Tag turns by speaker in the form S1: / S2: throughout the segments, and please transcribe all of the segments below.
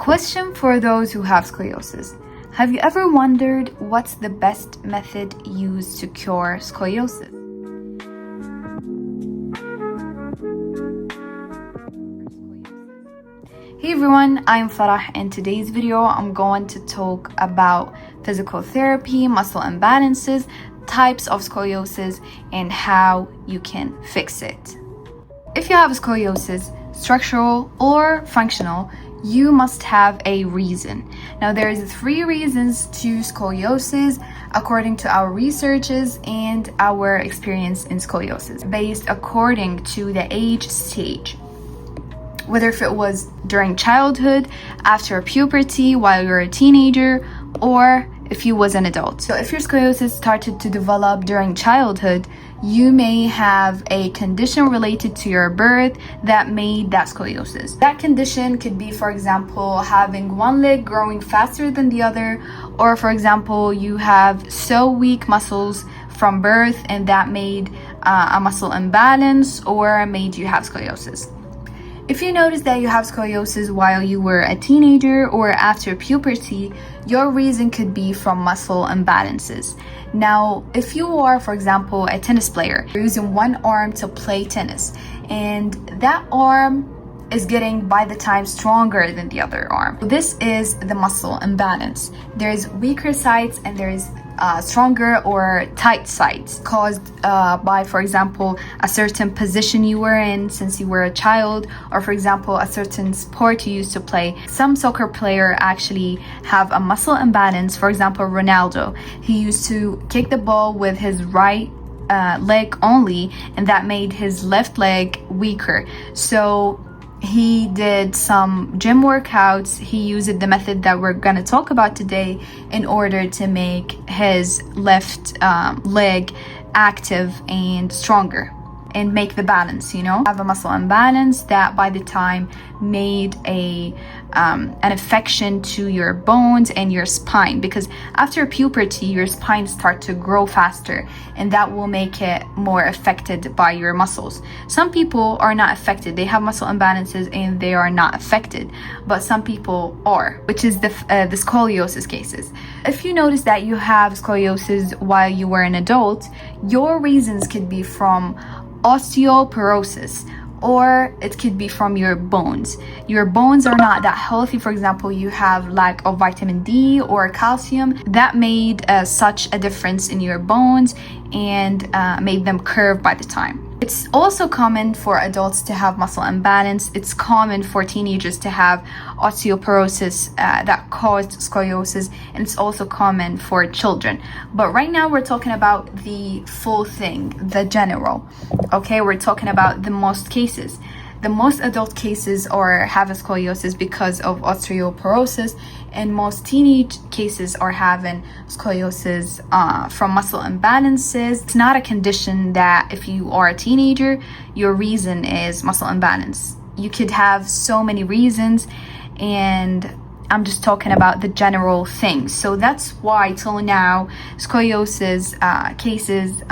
S1: Question for those who have scoliosis. Have you ever wondered what's the best method used to cure scoliosis? Hey everyone, I'm Farah. In today's video, I'm going to talk about physical therapy, muscle imbalances, types of scoliosis, and how you can fix it. If you have scoliosis, structural or functional, you must have a reason. Now, there's 3 reasons to scoliosis according to our researches and our experience in scoliosis, based according to the age stage. Whether if it was during childhood, after puberty, while you're a teenager, or if you was an adult. So if your scoliosis started to develop during childhood, you may have a condition related to your birth that made that scoliosis. That condition could be, for example, having one leg growing faster than the other, or for example, you have so weak muscles from birth and that made a muscle imbalance or made you have scoliosis. If you notice that you have scoliosis while you were a teenager or after puberty, your reason could be from muscle imbalances. Now, if you are, for example, a tennis player, you're using one arm to play tennis, and that arm is getting by the time stronger than the other arm. This is the muscle imbalance. There's weaker sides and there's stronger or tight sides caused by, for example, a certain position you were in since you were a child, or for example, a certain sport you used to play. Some soccer player actually have a muscle imbalance. For example, Ronaldo, he used to kick the ball with his right leg only, and that made his left leg weaker. So he did some gym workouts. He used the method that we're going to talk about today in order to make his left leg active and stronger and make the balance, have a muscle imbalance that by the time made an affection to your bones and your spine, because after puberty your spine starts to grow faster and that will make it more affected by your muscles. Some people are not affected, they have muscle imbalances and they are not affected, but some people are, which is the scoliosis cases. If you notice that you have scoliosis while you were an adult, your reasons could be from osteoporosis, or it could be from your bones. Your bones are not that healthy. For example, you have lack of vitamin D or calcium that made such a difference in your bones and made them curve by the time. It's also common for adults to have muscle imbalance. It's common for teenagers to have osteoporosis that caused scoliosis, and it's also common for children. But right now we're talking about the full thing, the general. Okay, we're talking about the most cases. The most adult cases have a scoliosis because of osteoporosis, and most teenage cases are having scoliosis from muscle imbalances. It's not a condition that if you are a teenager, your reason is muscle imbalance. You could have so many reasons, and I'm just talking about the general things. So that's why till now scoliosis cases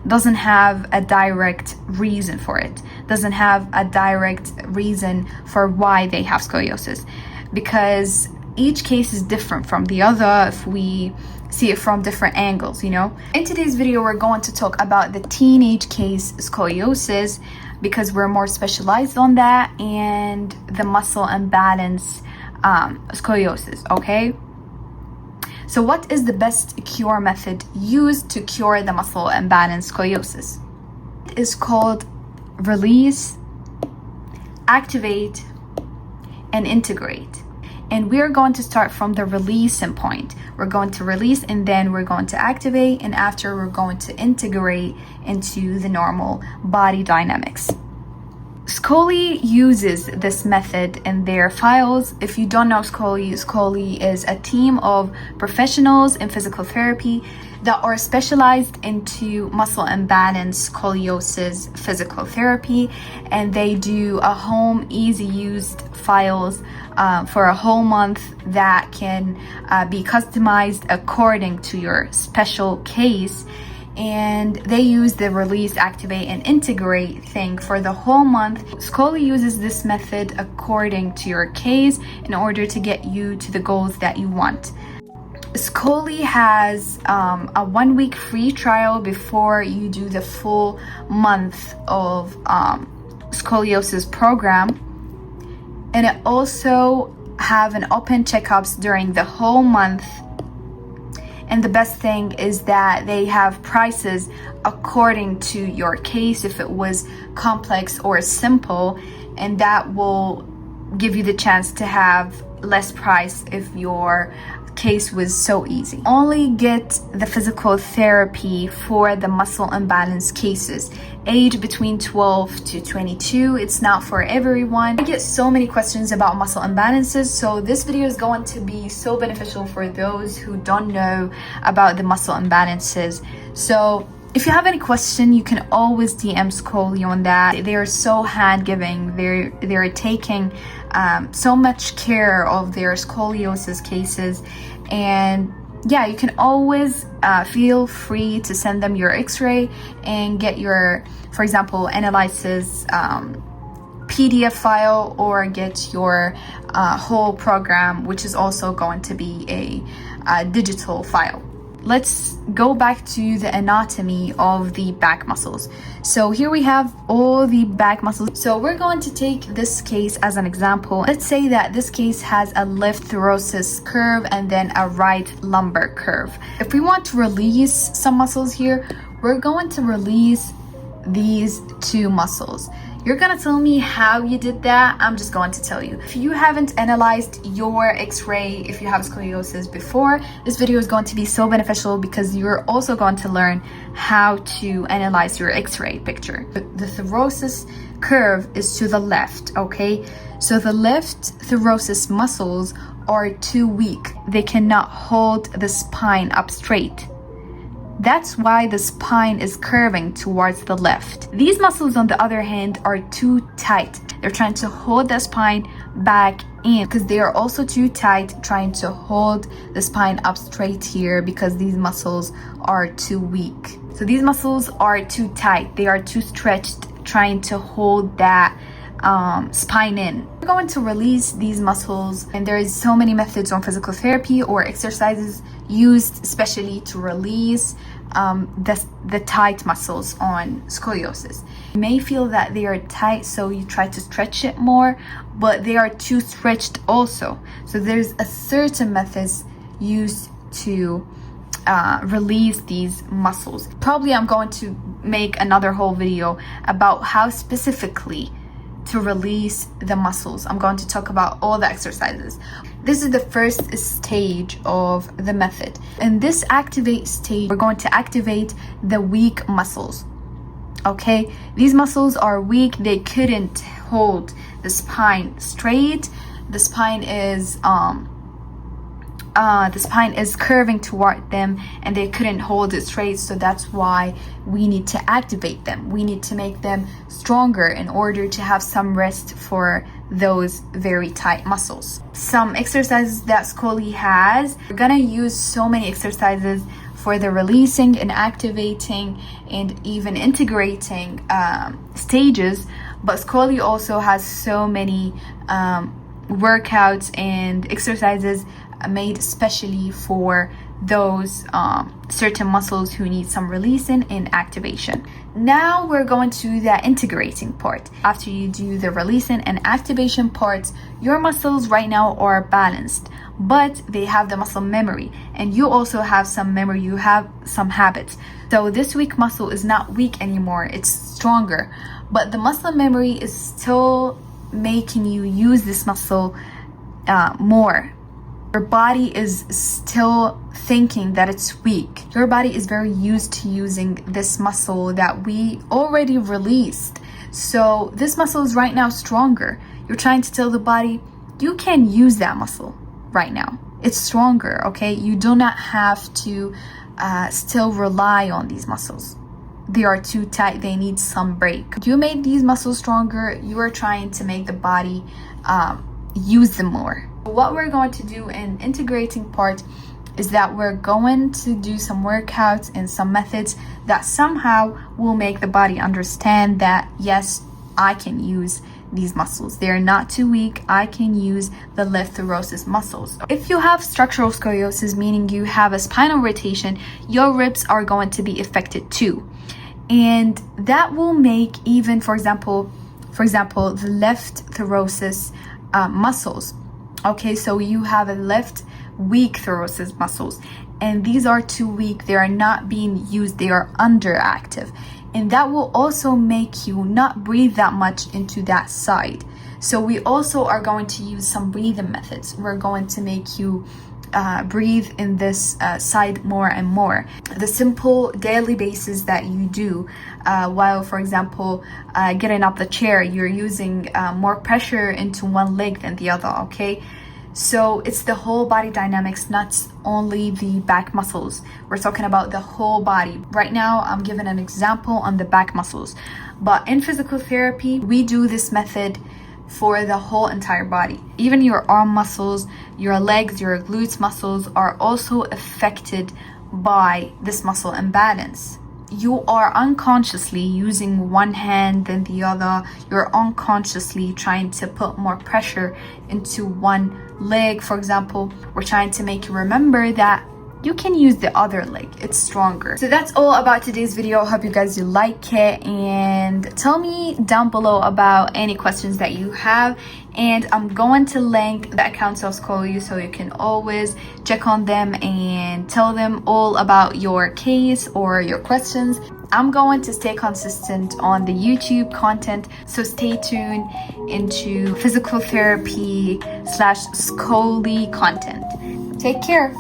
S1: doesn't have a direct reason for it, doesn't have a direct reason for why they have scoliosis, because each case is different from the other if we see it from different angles. In today's video we're going to talk about the teenage case scoliosis because we're more specialized on that, and the muscle imbalance scoliosis. Okay, so what is the best cure method used to cure the muscle imbalance scoliosis? It is called release, activate, and integrate. And we're going to start from the releasing point. We're going to release and then we're going to activate, and after we're going to integrate into the normal body dynamics. SCOLI uses this method in their files. If you don't know SCOLI is a team of professionals in physical therapy that are specialized into muscle imbalance scoliosis physical therapy, and they do a home easy used files for a whole month that can be customized according to your special case. and they use the release, activate, and integrate thing for the whole month. SCOLI uses this method according to your case in order to get you to the goals that you want. SCOLI has a 1 week free trial before you do the full month of scoliosis program, and it also have an open checkups during the whole month. And the best thing is that they have prices according to your case, if it was complex or simple, and that will give you the chance to have less price if your case was so easy. Only get the physical therapy for the muscle imbalance cases, age between 12 to 22. It's not for everyone. I get so many questions about muscle imbalances, so this video is going to be so beneficial for those who don't know about the muscle imbalances. So if you have any question, you can always DM SCOLI on that. They are so hand-giving. They're taking so much care of their scoliosis cases, and yeah, you can always feel free to send them your x-ray and get your, for example, analysis PDF file, or get your whole program, which is also going to be a digital file. Let's go back to the anatomy of the back muscles. So here we have all the back muscles. So we're going to take this case as an example. Let's say that this case has a left thoracic curve and then a right lumbar curve. If we want to release some muscles here, we're going to release these two muscles. You're gonna tell me how you did that. I'm just going to tell you. If you haven't analyzed your x-ray, if you have scoliosis before, this video is going to be so beneficial because you're also going to learn how to analyze your x-ray picture. The thoracic curve is to the left, okay? So the left thoracic muscles are too weak. They cannot hold the spine up straight. That's why the spine is curving towards the left. These muscles, on the other hand, are too tight. They're trying to hold the spine back in because they are also too tight, trying to hold the spine up straight here because these muscles are too weak. So these muscles are too tight. They are too stretched, trying to hold that spine in. We're going to release these muscles, and there is so many methods on physical therapy or exercises used especially to release the tight muscles on scoliosis. You may feel that they are tight, so you try to stretch it more, but they are too stretched also. So there's a certain methods used to release these muscles. Probably I'm going to make another whole video about how specifically to release the muscles. I'm going to talk about all the exercises. This is the first stage of the method. In this activate stage, we're going to activate the weak muscles. Okay, these muscles are weak. They couldn't hold the spine straight. The spine is curving toward them, and they couldn't hold it straight. So that's why we need to activate them. We need to make them stronger in order to have some rest for those very tight muscles. Some exercises that SCOLI has, we're gonna use so many exercises for the releasing and activating and even integrating stages, but SCOLI also has so many workouts and exercises made especially for those certain muscles who need some releasing and activation. Now we're going to the integrating part. After you do the releasing and activation parts, your muscles right now are balanced, but they have the muscle memory, and you also have some memory, you have some habits. So this weak muscle is not weak anymore, it's stronger, but the muscle memory is still making you use this muscle more. Your body is still thinking that it's weak. Your body is very used to using this muscle that we already released. So this muscle is right now stronger. You're trying to tell the body, you can use that muscle right now. It's stronger, okay? You do not have to still rely on these muscles. They are too tight, they need some break. You made these muscles stronger, you are trying to make the body use them more. What we're going to do in integrating part is that we're going to do some workouts and some methods that somehow will make the body understand that yes, I can use these muscles. They're not too weak. I can use the left thoracic muscles. If you have structural scoliosis, meaning you have a spinal rotation, your ribs are going to be affected too. And that will make even, for example, the left thoracic muscles. Okay, so you have a left weak thoracic muscles, and these are too weak. They are not being used. They are underactive. And that will also make you not breathe that much into that side. So we also are going to use some breathing methods. We're going to make you breathe in this side more and more. The simple daily basis that you do while, for example, getting up the chair, you're using more pressure into one leg than the other, okay? So it's the whole body dynamics, not only the back muscles. We're talking about the whole body. Right now, I'm giving an example on the back muscles. But in physical therapy, we do this method for the whole entire body. Even your arm muscles, your legs, your glutes muscles are also affected by this muscle imbalance. You are unconsciously using one hand than the other. You're unconsciously trying to put more pressure into one leg. For example, we're trying to make you remember that you can use the other leg. It's stronger. So that's all about today's video. I hope you guys do like it, and tell me down below about any questions that you have. And I'm going to link the accounts of SCOLI so you can always check on them and tell them all about your case or your questions. I'm going to stay consistent on the YouTube content, so stay tuned into physical therapy / SCOLI content. Take care.